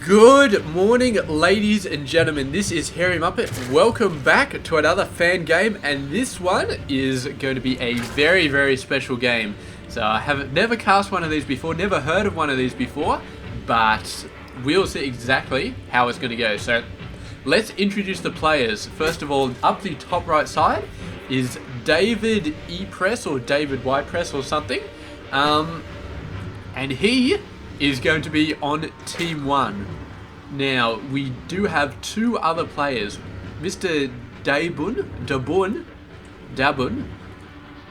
Good morning, ladies and gentlemen. This is Hairy Muppet. Welcome back to another fan game, and this one is going to be a very, very special game. So I have never cast one of these before, never heard of one of these before, but we'll see exactly how it's going to go. So let's introduce the players. First of all, up the top right side is DavidYpres or DavidYpres or something, and he is going to be on Team 1. Now, we do have two other players. Mr. Dabun,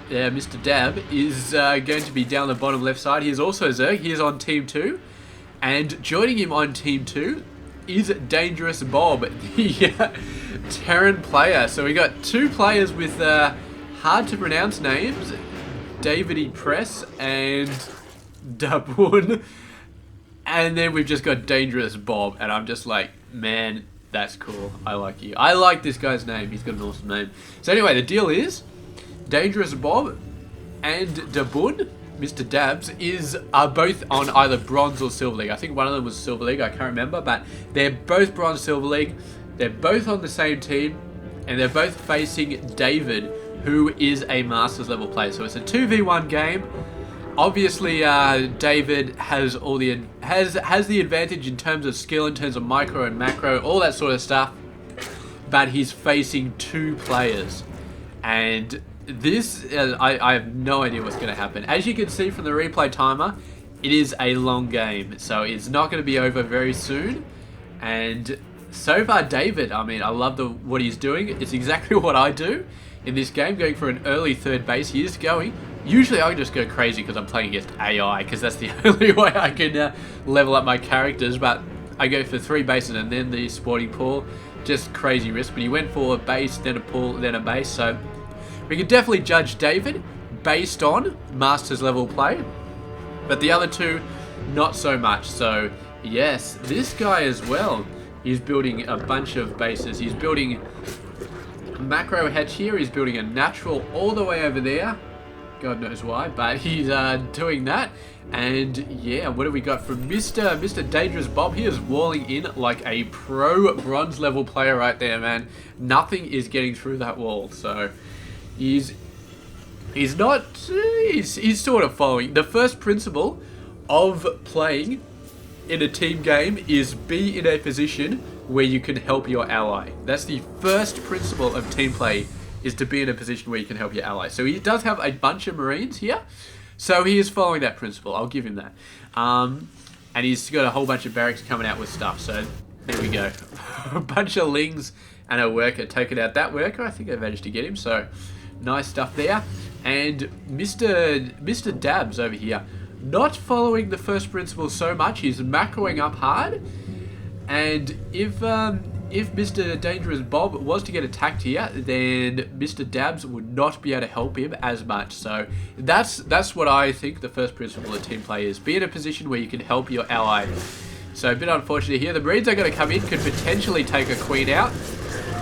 Mr. Dab, is going to be down the bottom left side. He is also Zerg. He is on Team 2. And joining him on Team 2 is DangerousBob, the Terran player. So we got two players with hard to pronounce names, DavidYpres and Dabun. And then we've just got DangerousBob, and I'm just like, man, that's cool. I like you. I like this guy's name. He's got an awesome name. So anyway, the deal is, DangerousBob and Dabun, Mr. Dabs, are both on either Bronze or Silver League. I think one of them was Silver League, I can't remember, but they're both Bronze, Silver League. They're both on the same team, and they're both facing David, who is a Masters level player. So it's a 2v1 game. Obviously, David has has the advantage in terms of skill, in terms of micro and macro, all that sort of stuff. But he's facing two players, and this I have no idea what's going to happen. As you can see from the replay timer, it is a long game, so it's not going to be over very soon. And so far, David, I mean, I love what he's doing. It's exactly what I do in this game, going for an early third base. He is going. Usually I just go crazy because I'm playing against AI, because that's the only way I can level up my characters, but I go for 3 bases and then the sporting pool. Just crazy risk, but he went for a base, then a pool, then a base, so we can definitely judge David based on Masters level play, but the other two, not so much. So yes, this guy as well, he's building a bunch of bases. He's building a macro hedge here, he's building a natural all the way over there. God knows why, but he's doing that. And yeah, what do we got from Mr. DangerousBob? He is walling in like a pro bronze level player right there, man. Nothing is getting through that wall. So he's sort of following the first principle of playing in a team game is be in a position where you can help your ally. That's the first principle of team play, is to be in a position where you can help your ally. So he does have a bunch of Marines here, so he is following that principle. I'll give him that. And he's got a whole bunch of barracks coming out with stuff, so there we go. A bunch of lings and a worker taking out that worker. I think I managed to get him, so nice stuff there. And Mr. Dabs over here, not following the first principle so much. He's macroing up hard, and if Mr. DangerousBob was to get attacked here, then Mr. Dabs would not be able to help him as much. So that's what I think the first principle of team play is. Be in a position where you can help your ally. So a bit unfortunate here. The Marines are going to come in, could potentially take a queen out.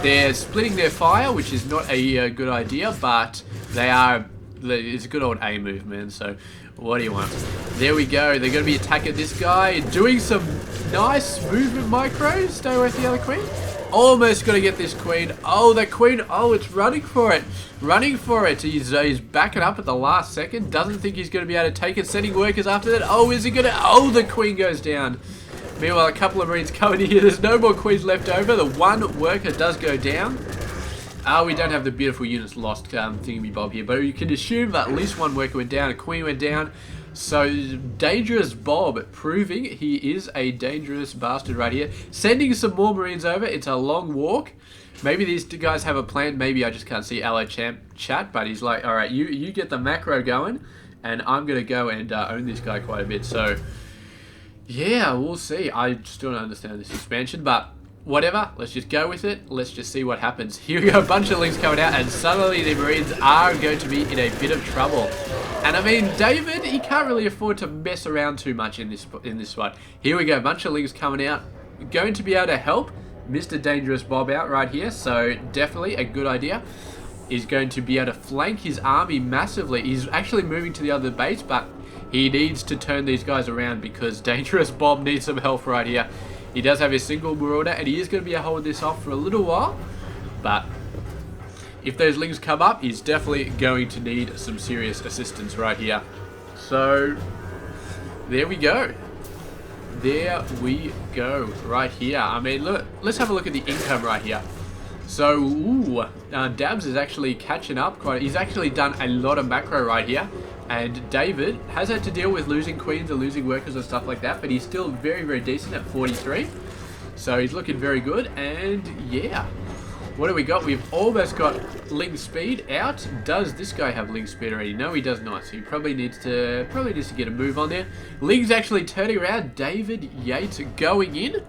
They're splitting their fire, which is not a good idea, but it's a good old A move, man. So what do you want? There we go. They're going to be attacking this guy, doing some nice movement micros. Stay away from the other queen. Almost going to get this queen. Oh, the queen. Oh, it's running for it. Running for it. He's backing up at the last second. Doesn't think he's going to be able to take it. Sending workers after that. Oh, is he going to? Oh, the queen goes down. Meanwhile, a couple of Marines coming in here. There's no more queens left over. The one worker does go down. We don't have the beautiful units lost thingy-bob here, but you can assume that at least one worker went down, a queen went down. So DangerousBob proving he is a dangerous bastard right here. Sending some more Marines over. It's a long walk. Maybe these two guys have a plan. Maybe I just can't see Allied Champ chat, but he's like, all right, you get the macro going, and I'm going to go and own this guy quite a bit. So yeah, we'll see. I still don't understand this expansion, but whatever, let's just go with it. Let's just see what happens. Here we go, a bunch of links coming out, and suddenly the Marines are going to be in a bit of trouble. And I mean, David, he can't really afford to mess around too much in this spot. Here we go, a bunch of links coming out. Going to be able to help Mr. DangerousBob out right here, so definitely a good idea. Is going to be able to flank his army massively. He's actually moving to the other base, but he needs to turn these guys around because DangerousBob needs some help right here. He does have his single marauder, and he is going to be able to hold this off for a little while. But if those lings come up, he's definitely going to need some serious assistance right here. So there we go. There we go right here. I mean, look, let's have a look at the income right here. So, Dabs is actually catching up. He's actually done a lot of macro right here. And David has had to deal with losing queens or losing workers and stuff like that. But he's still very, very decent at 43. So he's looking very good. And yeah. What do we got? We've almost got ling speed out. Does this guy have ling speed already? No, he does not. So he probably needs to get a move on there. Ling's actually turning around. DavidYpres going in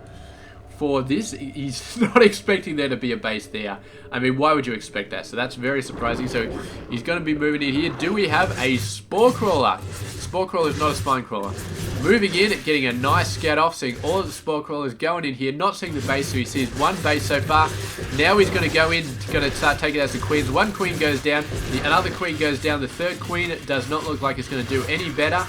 for this. He's not expecting there to be a base there. I mean, why would you expect that? So that's very surprising. So he's going to be moving in here. Do we have a spore crawler? Spore crawler is not a spine crawler. Moving in, getting a nice scout off, seeing all of the spore crawlers going in here, not seeing the base, so he sees one base so far. Now he's going to go in, going to start taking out some queens. One queen goes down, another queen goes down, the third queen does not look like it's going to do any better.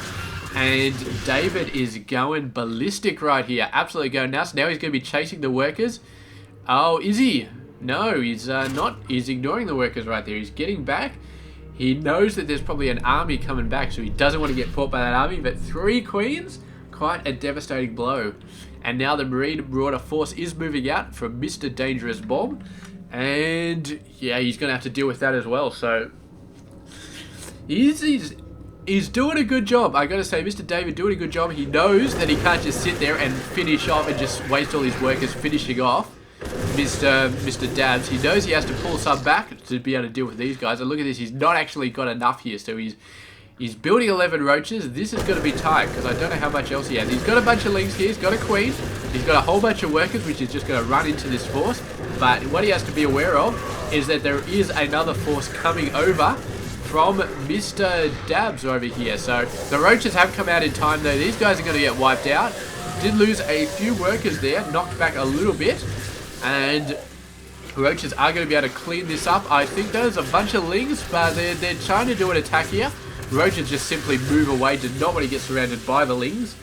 And David is going ballistic right here, absolutely going nuts. Now he's going to be chasing the workers. Oh, is he? No, he's not. He's ignoring the workers right there. He's getting back. He knows that there's probably an army coming back, so he doesn't want to get caught by that army. But 3 queens, quite a devastating blow. And now the Marine Marauder force is moving out from Mr. DangerousBob. And yeah, he's going to have to deal with that as well. So he's doing a good job. I got to say, Mr. David doing a good job. He knows that he can't just sit there and finish off and just waste all his workers finishing off Mr. Dabs. He knows he has to pull some back to be able to deal with these guys. And look at this, he's not actually got enough here. So he's building 11 roaches. This is going to be tight because I don't know how much else he has. He's got a bunch of lings here. He's got a queen. He's got a whole bunch of workers, which is just going to run into this force. But what he has to be aware of is that there is another force coming over from Mr. Dabs over here. So the roaches have come out in time though. These guys are going to get wiped out. Did lose a few workers there, knocked back a little bit. And roaches are going to be able to clean this up. I think there's a bunch of lings, but they're trying to do an attack here. Roaches just simply move away, did not want to get surrounded by the lings.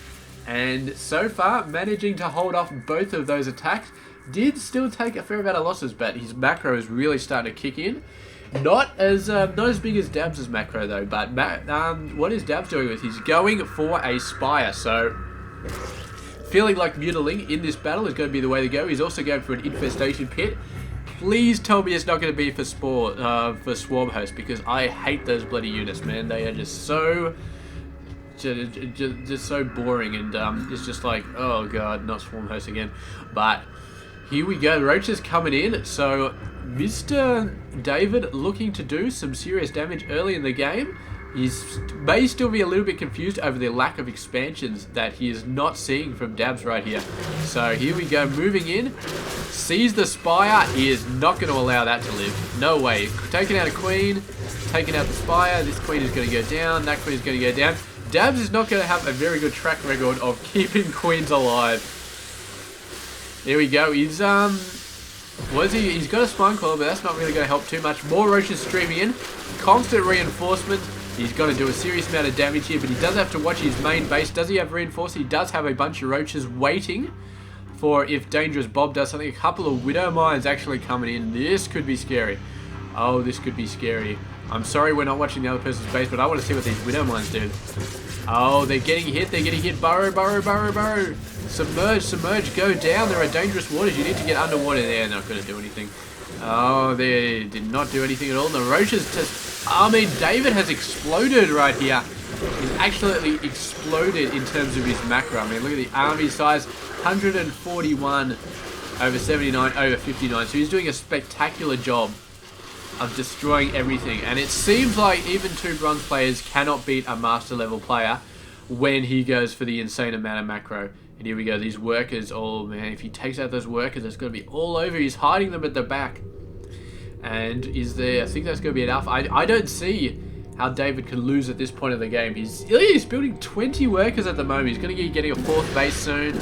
And so far, managing to hold off both of those attacks. Did still take a fair amount of losses, but his macro is really starting to kick in. Not as big as Dabs' macro though, but what is Dabs doing with? He's going for a Spire, so feeling like mutiling in this battle is going to be the way to go. He's also going for an infestation pit. Please tell me it's not going to be for Swarm Host, because I hate those bloody units, man. They are just so boring, and it's just like, oh god, not Swarm Host again. But here we go, roaches coming in. So Mr. David looking to do some serious damage early in the game. He may still be a little bit confused over the lack of expansions that he is not seeing from Dabs right here. So here we go, moving in. Sees the Spire. He is not going to allow that to live. No way. Taking out a queen. Taking out the Spire. This queen is going to go down. That queen is going to go down. Dabs is not going to have a very good track record of keeping queens alive. There we go. He's got a spine claw, but that's not really going to help too much. More roaches streaming in. Constant reinforcement. He's got to do a serious amount of damage here, but he does have to watch his main base. Does he have reinforced? He does have a bunch of roaches waiting for if DangerousBob does something. A couple of Widow Mines actually coming in. This could be scary. Oh, this could be scary. I'm sorry we're not watching the other person's base, but I want to see what these Widow Mines do. Oh, they're getting hit. They're getting hit. Burrow, burrow, burrow, burrow. Submerge, submerge, go down. There are dangerous waters. You need to get underwater. They're not going to do anything. Oh, they did not do anything at all. The roaches just... I mean, David has exploded right here. He's absolutely exploded in terms of his macro. I mean, look at the army size. 141 over 79 over 59. So he's doing a spectacular job of destroying everything. And it seems like even 2 bronze players cannot beat a master level player when he goes for the insane amount of macro. And here we go, these workers. Oh man, if he takes out those workers, it's going to be all over. He's hiding them at the back. And is there, I think that's going to be enough. I don't see how David can lose at this point of the game. He's building 20 workers at the moment. He's going to be getting a 4th base soon.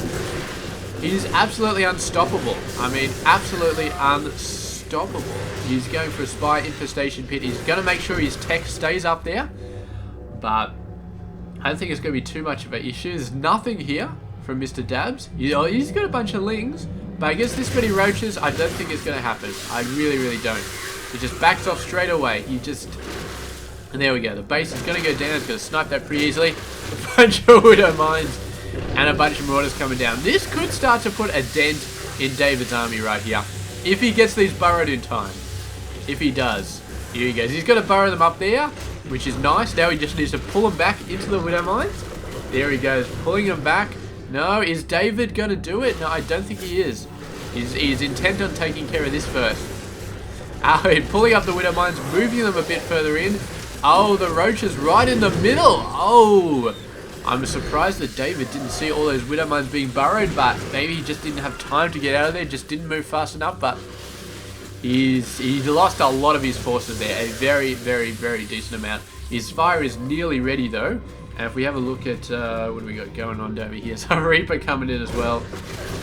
He's absolutely unstoppable. I mean, absolutely unstoppable. He's going for a Spy infestation pit. He's going to make sure his tech stays up there. But I don't think it's going to be too much of an issue. There's nothing here from Mr. Dabs. He's got a bunch of lings, but against this many roaches, I don't think it's going to happen. I really, really don't. He just backs off straight away. And there we go. The base is going to go down. It's going to snipe that pretty easily. A bunch of Widow Mines and a bunch of Marauders coming down. This could start to put a dent in David's army right here. If he gets these burrowed in time. If he does. Here he goes. He's going to burrow them up there, which is nice. Now he just needs to pull them back into the Widow Mines. There he goes. Pulling them back. No, is David going to do it? No, I don't think he is. He's intent on taking care of this first. Pulling up the Widow Mines, moving them a bit further in. Oh, the roaches right in the middle. Oh, I'm surprised that David didn't see all those Widow Mines being burrowed, but maybe he just didn't have time to get out of there, just didn't move fast enough, but he lost a lot of his forces there, a very, very, very decent amount. His fire is nearly ready though, and if we have a look at what do we got going on over here, so Reaper coming in as well,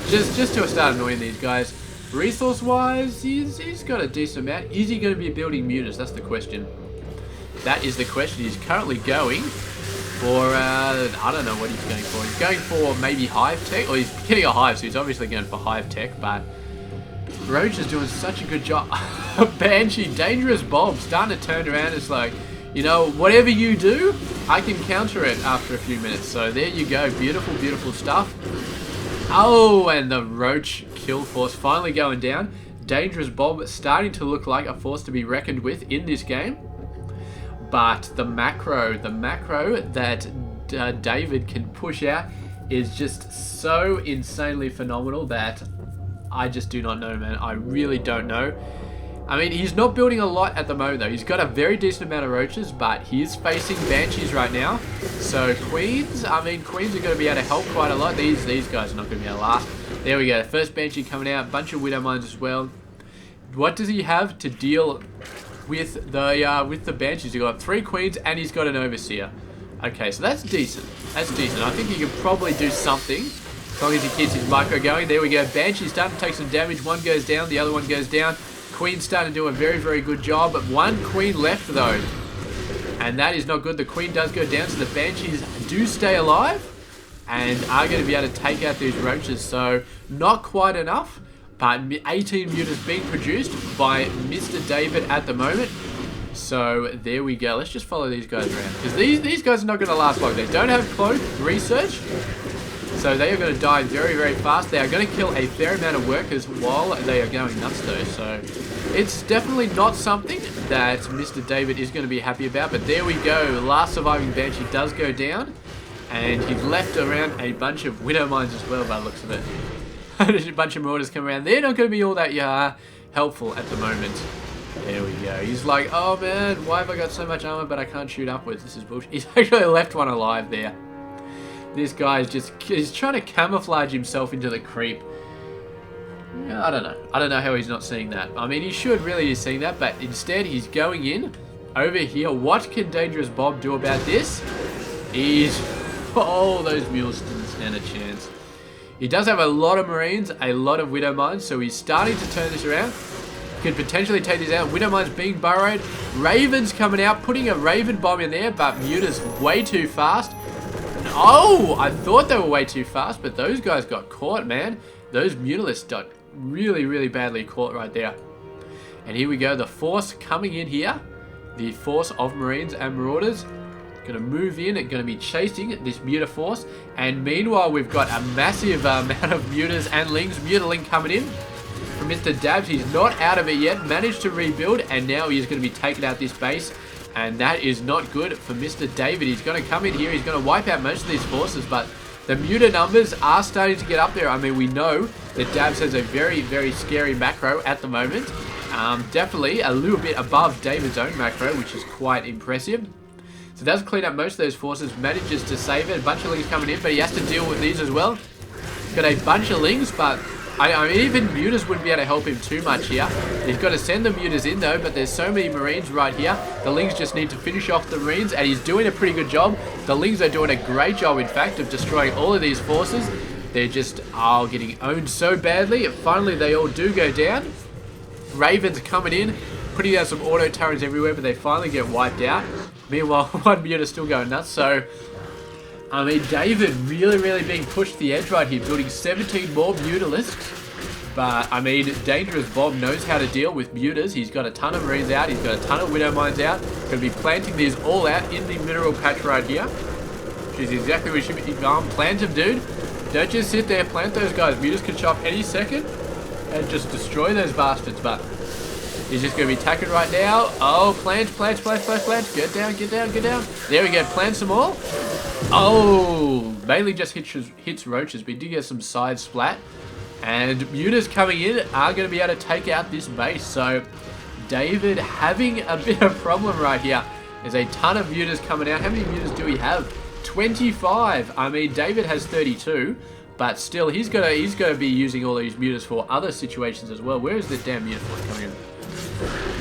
just to start annoying these guys. Resource-wise, he's got a decent amount. Is he going to be building mutas? That's the question. That is the question. He's currently going for, I don't know what he's going for. He's going for maybe Hive Tech, or he's getting a Hive, so he's obviously going for Hive Tech, but Roach is doing such a good job. Banshee, DangerousBob, starting to turn around. It's like, you know, whatever you do, I can counter it after a few minutes. So there you go. Beautiful, beautiful stuff. Oh, and the Roach kill force finally going down. DangerousBob starting to look like a force to be reckoned with in this game. But the macro that David can push out is just so insanely phenomenal that I just do not know, man. I really don't know. I mean, he's not building a lot at the moment, though. He's got a very decent amount of roaches, but he is facing Banshees right now. So Queens, I mean, Queens are going to be able to help quite a lot. These guys are not going to be able to last. There we go. First Banshee coming out. Bunch of Widow Mines as well. What does he have to deal with the Banshees? He's got 3 Queens and he's got an Overseer. Okay, so that's decent. That's decent. I think he can probably do something as long as he keeps his micro going. There we go. Banshee's starting to take some damage. One goes down, the other one goes down. Queen's starting to do a very, very good job. But 1 Queen left, though. And that is not good. The Queen does go down, so the Banshees do stay alive and are going to be able to take out these roaches. So, not quite enough. But 18 mutas being produced by Mr. David at the moment. So, there we go. Let's just follow these guys around. Because these guys are not going to last long. They don't have cloak research. So, they are going to die very, very fast. They are going to kill a fair amount of workers while they are going nuts, though. So, it's definitely not something that Mr. David is going to be happy about. But there we go. Last surviving Banshee does go down. And he's left around a bunch of Widow Mines as well, by the looks of it. There's a bunch of Marauders come around. They're not going to be all that helpful at the moment. There we go. He's like, oh man, why have I got so much armor but I can't shoot upwards? This is bullshit. He's actually left one alive there. This guy is he's trying to camouflage himself into the creep. Yeah, I don't know. I don't know how he's not seeing that. I mean, he should really be seeing that, but instead he's going in over here. What can DangerousBob do about this? Oh, those mules didn't stand a chance. He does have a lot of Marines, a lot of Widow Mines, so he's starting to turn this around. Could potentially take these out. Widow Mines being burrowed. Ravens coming out, putting a Raven bomb in there, but Muta's way too fast. Oh, I thought they were way too fast, but those guys got caught, man. Those Mutalists got really, really badly caught right there. And here we go, the force coming in here. The force of Marines and Marauders. Going to move in, going to be chasing this Muta force, and meanwhile we've got a massive amount of Mutas and Lings. Mutaling coming in from Mr. Dabs. He's not out of it yet, managed to rebuild, and now he's going to be taking out this base, and that is not good for Mr. David. He's going to come in here, he's going to wipe out most of these forces, but the Muta numbers are starting to get up there. I mean, we know that Dabs has a very, very scary macro at the moment. Definitely a little bit above David's own macro, which is quite impressive. So does clean up most of those forces, manages to save it. A bunch of Lings coming in, but he has to deal with these as well. Got a bunch of Lings, but I mean, even Mutas wouldn't be able to help him too much here. He's got to send the Mutas in though, but there's so many Marines right here. The Lings just need to finish off the Marines, and he's doing a pretty good job. The Lings are doing a great job, in fact, of destroying all of these forces. They're just getting owned so badly. Finally, they all do go down. Ravens coming in, putting down some auto turrets everywhere, but they finally get wiped out. Meanwhile, one Muta's still going nuts, so I mean, David really being pushed to the edge right here, building 17 more Mutalisks. But, I mean, Dangerous Bob knows how to deal with mutas. He's got a ton of Marines out. He's got a ton of Widow Mines out. Going to be planting these all out in the mineral patch right here. Which is exactly where you should be. Plant them, dude. Don't just sit there. Plant those guys. Mutas can chop any second and just destroy those bastards. But he's just going to be attacking right now. Oh, plant. Get down. There we go. Plant some more. Oh, mainly just hits roaches. But he did get some side splat. And mutas coming in are going to be able to take out this base. So David having a bit of problem right here. There's a ton of mutas coming out. How many mutas do we have? 25. I mean, David has 32, but still he's got to be using all these mutas for other situations as well. Where is the damn muta force coming in?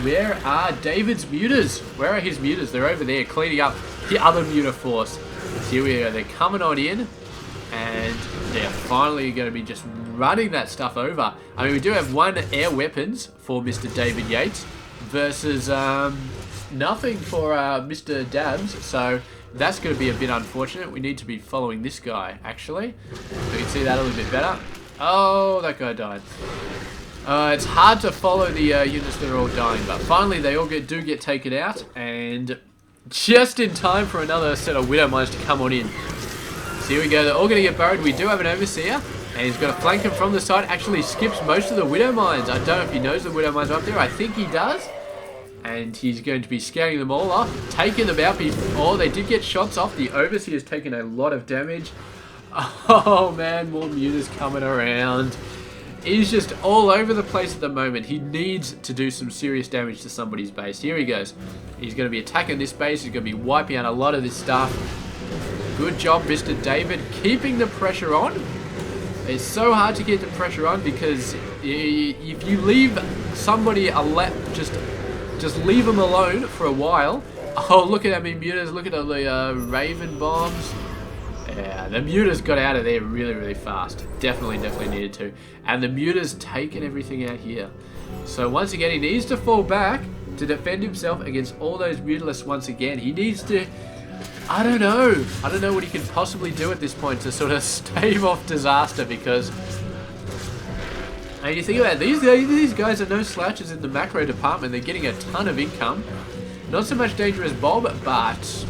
Where are David's mutas? Where are his mutas? They're over there cleaning up the other muta force. So here we go. They're coming on in. And they're finally going to be just running that stuff over. I mean, we do have 1 air weapons for Mr. David Yates versus nothing for Mr. Dabs. So that's going to be a bit unfortunate. We need to be following this guy, actually. We can see that a little bit better. Oh, that guy died. It's hard to follow the units that are all dying, but finally they all do get taken out. And just in time for another set of Widow Mines to come on in. So here we go, they're all going to get buried. We do have an Overseer, and he's going to flank him from the side. Actually skips most of the Widow Mines. I don't know if he knows the Widow Mines are up there. I think he does. And he's going to be scouting them all off, taking them out before they did get shots off. The Overseer's taken a lot of damage. Oh man, more mutas coming around. He's just all over the place at the moment. He needs to do some serious damage to somebody's base. Here he goes. He's going to be attacking this base. He's going to be wiping out a lot of this stuff. Good job, Mr. David, keeping the pressure on. It's so hard to get the pressure on because if you leave somebody just leave them alone for a while. Oh, look at how many mutas. Look at all the Raven bombs. Yeah, the mutas got out of there really fast. Definitely needed to. And the mutas taking everything out here. So once again, he needs to fall back to defend himself against all those mutalisks once again. He needs to... I don't know what he can possibly do at this point to sort of stave off disaster because... And you think about it, these guys are no slouches in the macro department. They're getting a ton of income. Not so much Dangerous Bob, but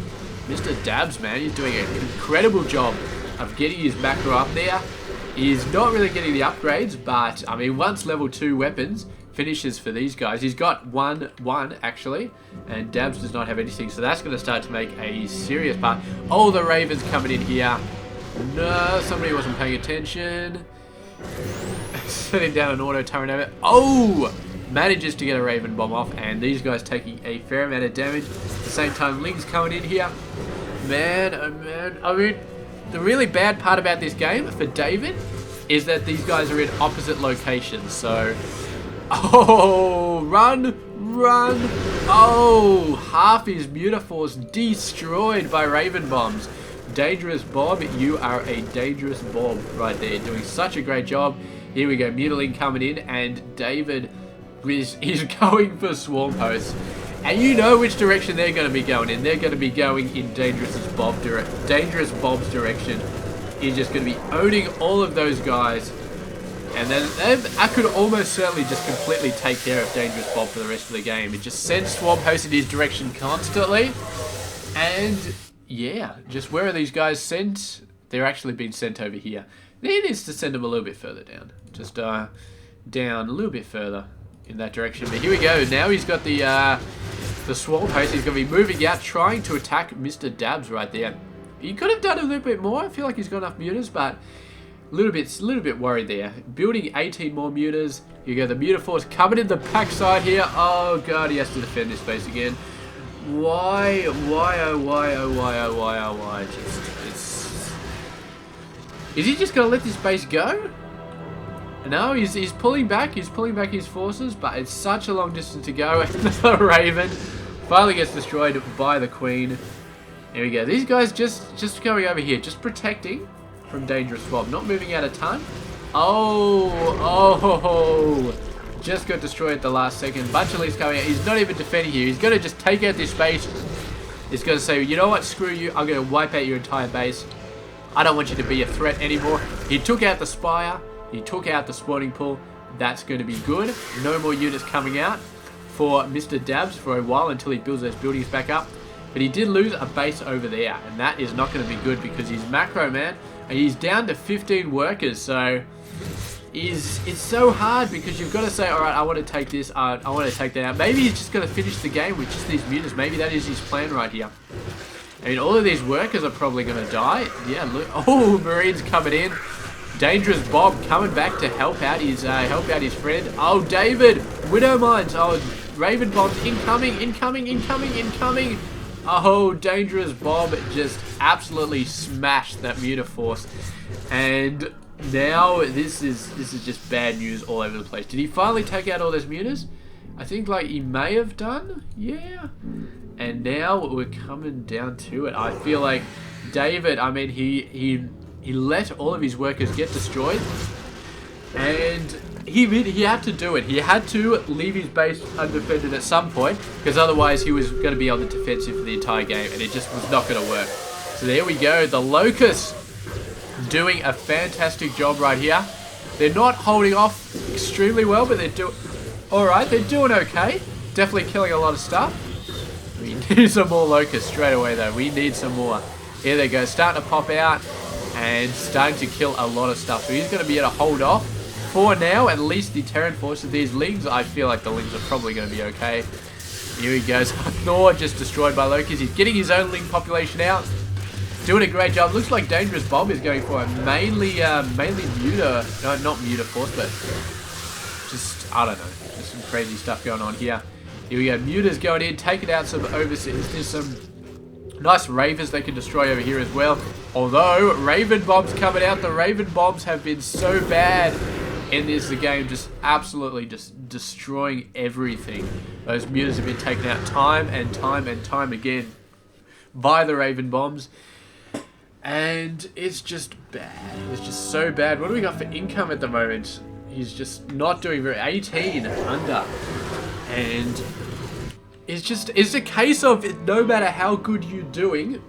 Mr. Dabs, man, he's doing an incredible job of getting his macro up there. He's not really getting the upgrades, but, I mean, once level 2 weapons finishes for these guys, he's got one actually, and Dabs does not have anything, so that's going to start to make a serious part. Oh, the Ravens coming in here. No, somebody wasn't paying attention. Setting down an auto turret over. Oh! Manages to get a Raven bomb off, and these guys taking a fair amount of damage. At the same time, Ling's coming in here. Man, oh man. I mean, the really bad part about this game for David is that these guys are in opposite locations, so... Oh, run! Oh, half his Mutaforce destroyed by Raven bombs. Dangerous Bob, you are a dangerous Bob right there, doing such a great job. Here we go, Mutaling coming in, and David is going for Swarm Hosts. And you know which direction they're going to be going in. They're going to be going in Dangerous Bob's direction. He's just going to be owning all of those guys. And then I could almost certainly just completely take care of Dangerous Bob for the rest of the game. It just sends Swarm Hosts in his direction constantly. And yeah, just where are these guys sent? They're actually being sent over here. He needs to send them a little bit further down. Just down a little bit further in that direction. But here we go. Now he's got the Swarm Host. He's going to be moving out, trying to attack Mr. Dabs right there. He could have done a little bit more. I feel like he's got enough mutas, but a little bit worried there. Building 18 more mutas. Here you go. The Mutaforce coming in the pack side here. Oh god, he has to defend this base again. Why? Is he just going to let this base go? No, he's pulling back. He's pulling back his forces, but it's such a long distance to go. And the Raven finally gets destroyed by the Queen. Here we go. These guys just going over here, just protecting from Dangerous Bob, not moving out a ton. Oh, just got destroyed at the last second. Bunch of Leafs coming out. He's not even defending here. He's going to just take out this base. He's going to say, you know what, screw you. I'm going to wipe out your entire base. I don't want you to be a threat anymore. He took out the Spire. He took out the spawning pool. That's going to be good. No more units coming out for Mr. Dabs for a while until he builds those buildings back up. But he did lose a base over there, and that is not going to be good because he's macro, man. And he's down to 15 workers, so it's so hard because you've got to say, all right, I want to take this, I want to take that out. Maybe he's just going to finish the game with just these mutas. Maybe that is his plan right here. I mean, all of these workers are probably going to die. Yeah, look. Oh, Marines coming in. Dangerous Bob coming back to help out his friend. Oh, David, Widow Mines. Oh, Raven Bombs incoming, incoming, incoming, incoming. Oh, Dangerous Bob just absolutely smashed that muta force. And now this is just bad news all over the place. Did he finally take out all those mutas? I think like he may have done. Yeah. And now we're coming down to it. I feel like David, I mean, he let all of his workers get destroyed, and he had to do it. He had to leave his base undefended at some point, because otherwise he was going to be on the defensive for the entire game, and it just was not going to work. So there we go. The Locusts doing a fantastic job right here. They're not holding off extremely well, but they're doing all right. They're doing okay. Definitely killing a lot of stuff. We need some more Locusts straight away, though. We need some more. Here they go, starting to pop out and starting to kill a lot of stuff. So he's going to be able to hold off for now, at least the Terran force of these Lings. I feel like the Lings are probably going to be okay. Here he goes. Thor just destroyed by Locusts. He's getting his own Ling population out. Doing a great job. Looks like Dangerous Bob is going for a mainly muta, no, not muta force, but just, I don't know, just some crazy stuff going on here. Here we go, mutas going in, taking out some overseas. There's some nice Ravens they can destroy over here as well. Although, Raven Bombs coming out. The Raven Bombs have been so bad in this game, just absolutely just destroying everything. Those mutas have been taken out time and time and time again by the Raven Bombs. And it's just bad. It's just so bad. What do we got for income at the moment? He's just not doing very... 18 under. And it's a case of no matter how good you're doing,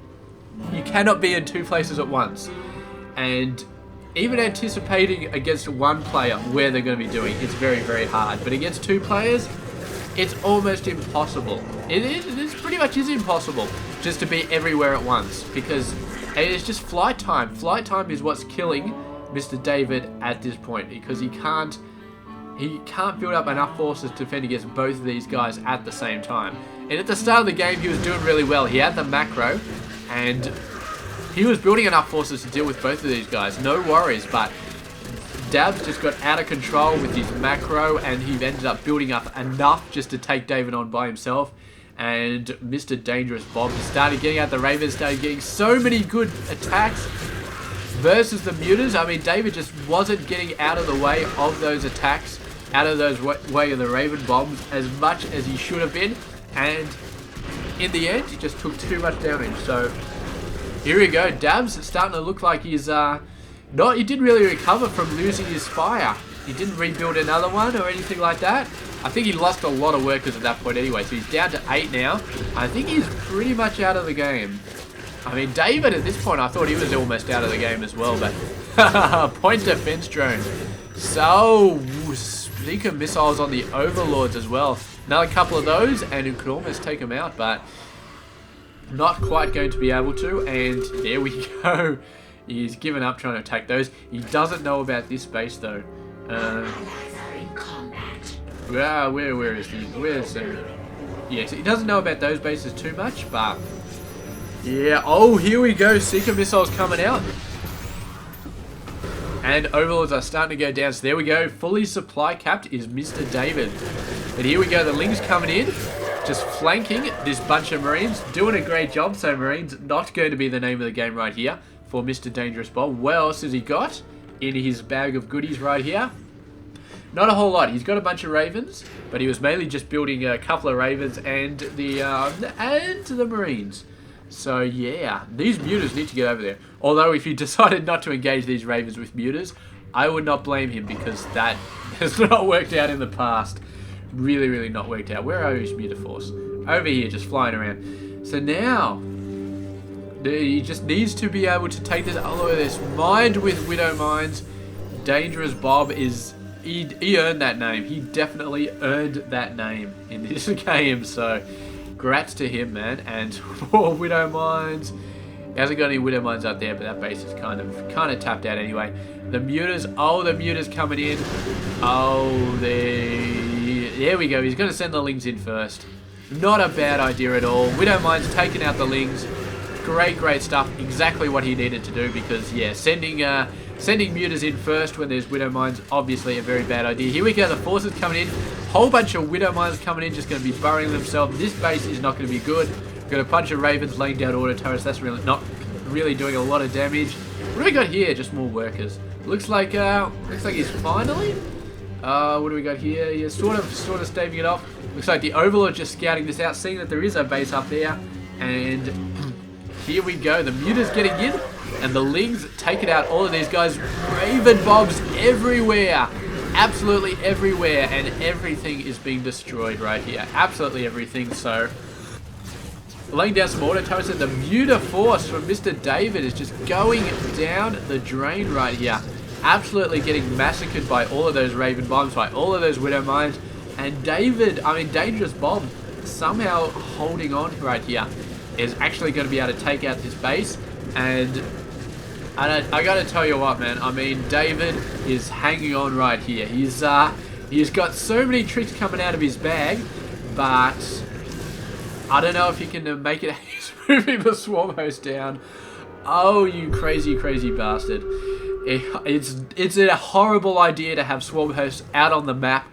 you cannot be in two places at once. And even anticipating against one player where they're going to be doing, it's very, very hard. But against two players, it's almost impossible. It pretty much is impossible just to be everywhere at once, because it's just flight time. Flight time is what's killing Mr. David at this point, because he can't build up enough forces to defend against both of these guys at the same time. And at the start of the game, he was doing really well. He had the macro, and he was building enough forces to deal with both of these guys. No worries, but Dabs just got out of control with his macro, and he ended up building up enough just to take David on by himself. And Mr. Dangerous Bob started getting out the Ravens, started getting so many good attacks versus the mutas. I mean, David just wasn't getting out of the way of those attacks, out of those way of the Raven Bombs as much as he should have been. And in the end, he just took too much damage. So here we go. Dabs is starting to look like he's he didn't really recover from losing his Spire. He didn't rebuild another one or anything like that. I think he lost a lot of workers at that point anyway, so he's down to 8 now. I think he's pretty much out of the game. I mean, David at this point, I thought he was almost out of the game as well, but point defense drone. So, Seeker missiles on the Overlords as well. Another couple of those, and it could almost take him out, but not quite going to be able to. And there we go. He's given up trying to attack those. He doesn't know about this base though. Where is he? Where's yes, he doesn't know about those bases too much, but yeah. Oh, here we go. Seeker missiles coming out, and Overlords are starting to go down. So there we go. Fully supply capped is Mr. David. And here we go. The Lings coming in, just flanking this bunch of Marines, doing a great job. So Marines not going to be the name of the game right here for Mr. Dangerous Bob. What else has he got in his bag of goodies right here? Not a whole lot. He's got a bunch of Ravens, but he was mainly just building a couple of Ravens and the Marines. So yeah, these mutas need to get over there. Although if he decided not to engage these Ravens with mutas, I would not blame him, because that has not worked out in the past. Really, really not worked out. Where are his muta force? Over here, just flying around. So now, He just needs to be able to take this. Oh, look at this. Mined with Widow Mines. DangerousBob is... He earned that name. He definitely earned that name in this game. So, grats to him, man. And for Widow Mines... He hasn't got any Widow Mines out there, but that base is kind of tapped out anyway. The muters. Oh, the muters coming in. Oh, there we go. He's going to send the lings in first. Not a bad idea at all. Widow Mines taking out the lings. Great stuff. Exactly what he needed to do because, yeah, sending muters in first when there's Widow Mines, obviously a very bad idea. Here we go. The forces coming in. Whole bunch of Widow Mines coming in, just going to be burrowing themselves. This base is not going to be good. Got a bunch of Ravens laying down auto turrets. That's really not really doing a lot of damage. What do we got here? Just more workers. Looks like he's finally. What do we got here? Yeah, sort of staving it off. Looks like the Overlord just scouting this out, seeing that there is a base up there. And here we go. The Muters getting in, and the Lings taking out all of these guys. Raven Bobs everywhere. Absolutely everywhere. And everything is being destroyed right here. Absolutely everything. So, laying down some auto turrets, and the Muter Force from Mr. David is just going down the drain right here. Absolutely getting massacred by all of those Raven Bombs, by all of those Widow Mines. And DangerousBob, somehow holding on right here, is actually going to be able to take out this base. And I got to tell you what, man. I mean, David is hanging on right here. He's got so many tricks coming out of his bag, but I don't know if he can make it. He's moving the Swarm Host down. Oh, you crazy bastard. It's a horrible idea to have Swarm Hosts out on the map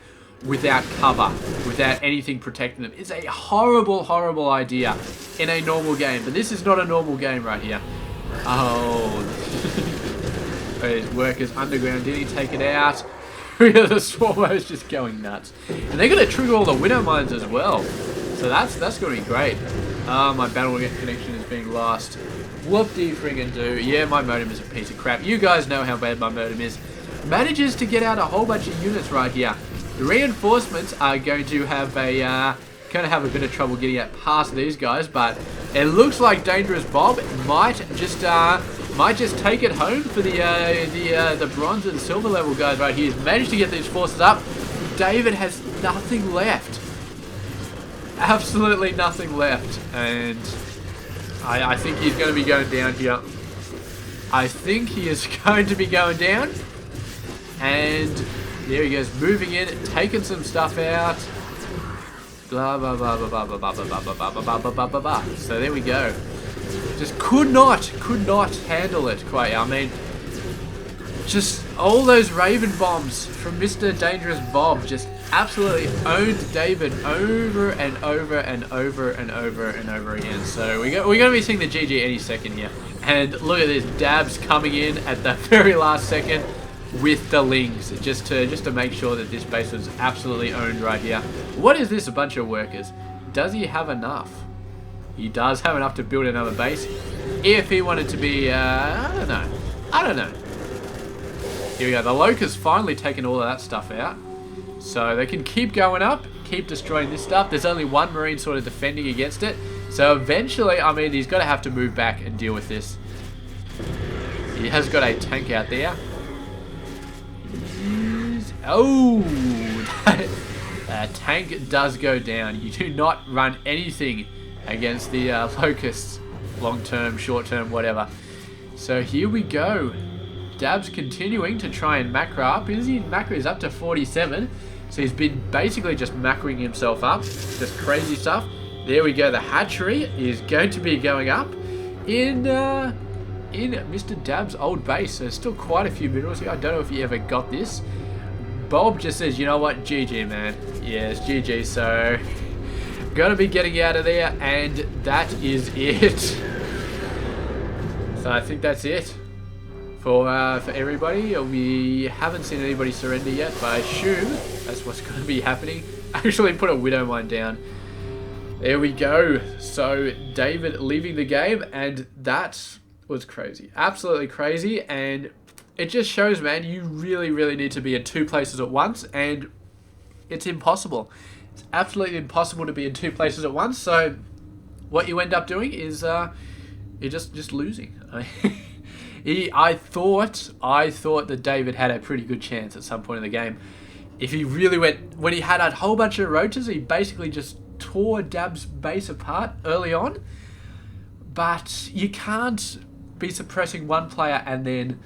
without cover, without anything protecting them. It's a horrible idea in a normal game, but this is not a normal game right here. Oh, these workers underground, did he take it out? The Swarm Host just going nuts, and they're going to trigger all the Widow Mines as well. So that's going to be great. My battle connection is being lost. Whoop-de friggin' do. Yeah, my modem is a piece of crap. You guys know how bad my modem is. Manages to get out a whole bunch of units right here. The reinforcements are going to have a bit of trouble getting out past these guys, but it looks like DangerousBob might just take it home for the bronze and silver level guys right here. He's managed to get these forces up. David has nothing left. Absolutely nothing left, and I think he's going to be going down here. I think he is going to be going down, and there he goes, moving in, taking some stuff out. Blah blah blah blah blah blah blah blah blah blah blah blah blah blah blah. So there we go. Just could not handle it quite. I mean, just all those Raven Bombs from Mr. DangerousBob just absolutely owned David over and over and over and over and over again. So we're going to be seeing the GG any second here. And look at this, Dabs coming in at the very last second with the Lings, just to make sure that this base was absolutely owned right here. What is this? A bunch of workers. Does he have enough? He does have enough to build another base. If he wanted to be, I don't know. Here we go. The Locust finally taken all of that stuff out. So they can keep going up, keep destroying this stuff. There's only one Marine sort of defending against it. So eventually, I mean, he's got to have to move back and deal with this. He has got a tank out there. Oh, that tank does go down. You do not run anything against the Locusts. Long term, short term, whatever. So here we go. Dab's continuing to try and macro up. Macro is up to 47. So he's been basically just macroing himself up. Just crazy stuff. There we go. The hatchery is going to be going up in Mr. Dab's old base. So there's still quite a few minerals here. I don't know if he ever got this. Bob just says, you know what? GG, man. Yeah, it's GG. So gonna be getting out of there. And that is it. So I think that's it. For everybody. We haven't seen anybody surrender yet, but I assume that's what's going to be happening. Actually put a Widow Mine down. There we go. So David leaving the game, and that was crazy. Absolutely crazy, and it just shows, man, you really need to be in two places at once, and it's impossible. It's absolutely impossible to be in two places at once, so what you end up doing is You're just losing. I thought that David had a pretty good chance at some point in the game. If he really went, when he had a whole bunch of roaches, he basically just tore Dab's base apart early on. But you can't be suppressing one player and then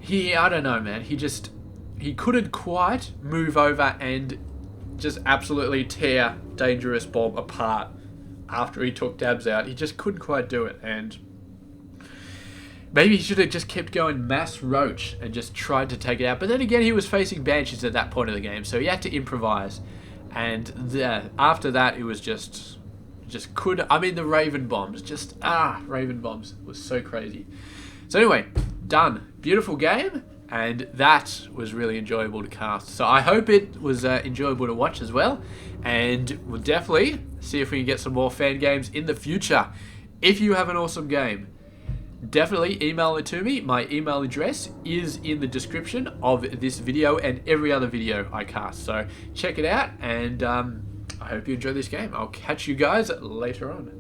I don't know, man. He couldn't quite move over and just absolutely tear DangerousBob apart after he took Dabs out. He just couldn't quite do it, and maybe he should have just kept going mass roach and just tried to take it out. But then again, he was facing Banshees at that point of the game, so he had to improvise. And after that, it was just couldn't. I mean, the Raven bombs, Raven bombs was so crazy. So anyway, done. Beautiful game, and that was really enjoyable to cast. So I hope it was enjoyable to watch as well, and we'll definitely see if we can get some more fan games in the future. If you have an awesome game, definitely email it to me. My email address is in the description of this video and every other video I cast. So check it out, and I hope you enjoy this game. I'll catch you guys later on.